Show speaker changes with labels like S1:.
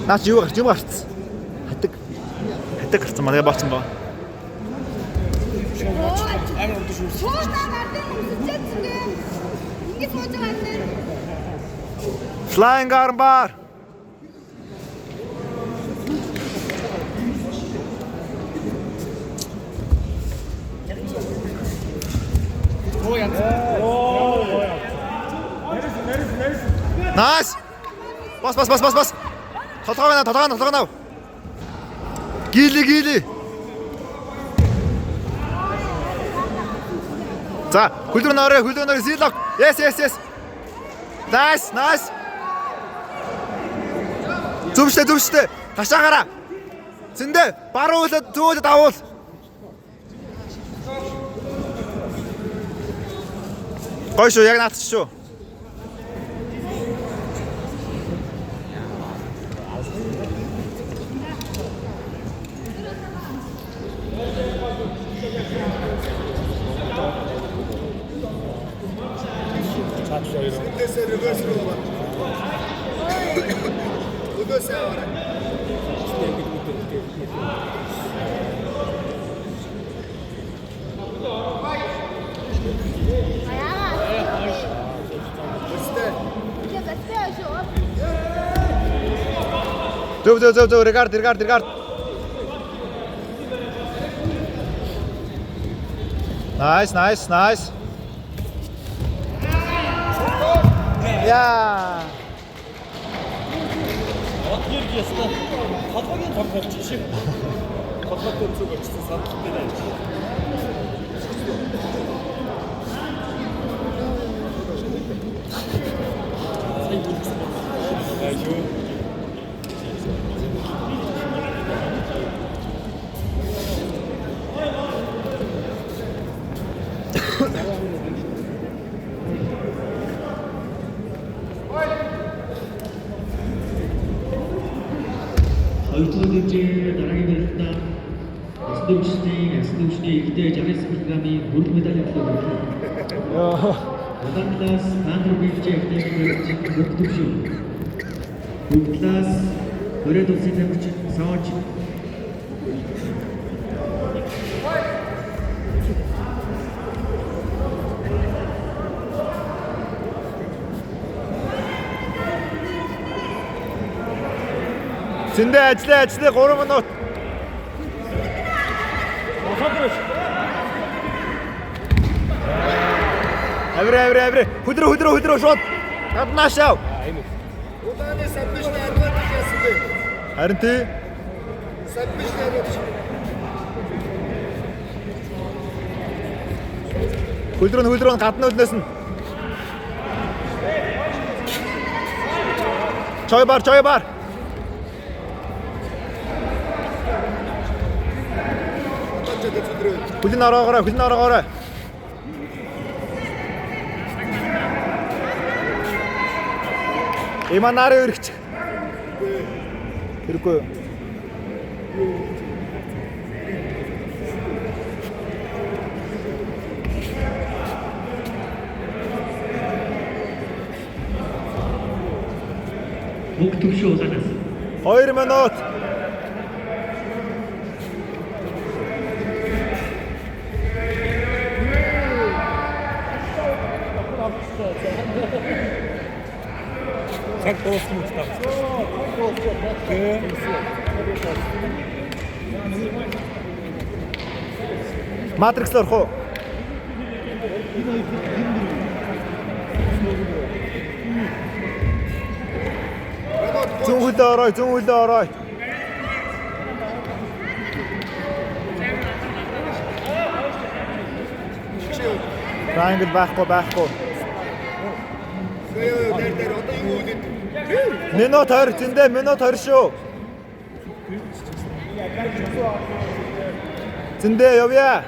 S1: Наач юу гарцсан. Хатаг гарцсан маа. Тэгээ болцсон баа. Flying armbar. Nice. Бас. Толгоо. Гили. За, хөлөөр нөрөө зилог. Yes. Nice. Зүвштэй. Ташаагаараа. Зэндээ баруун хөлөд зөөлөд авуул. Гоё шүү, яг наадч шүү. Зөв, regarde. Nice. Yeah.
S2: Яста. Хатгагийн том болчих шиг. Хотлогтой зүг болчихсон саналтай байж.
S3: Хоёрдугаар хэмжээ дараагийн барилтаа ясдэмчний ихтэй жаргал спортын хөрөнгө медалийн төлөө хөрлөө. Удаанлаас Андреw Бивчээ ихтэй барилт мөрдөвшөө. Хөрдлаас Хөрөд улсын тамирчин Савч
S1: Зэндээ ажиллаа 3 минут. Авре. Хөдрөө шууд. Гаднаашаа.
S4: Удааны сабмишн адвокат яасан бэ?
S1: Харин тий.
S4: Сабмишн адвокат.
S1: Хөдрөө гадна үлнээс нь. Чой бар. Хүлэн ороогоорой. Иманари өргөч. Хэрэггүй.
S3: Бүх төвшөө удаанаас
S1: 2 минут.
S2: Цаг дууссан үү та?
S1: Матрикс орох уу? Зүүн хөлөө орой. Triangle байхгүй.
S4: Дээр одоо юу үлээд?
S1: Минут 20 шүү. Зэндээ явъя.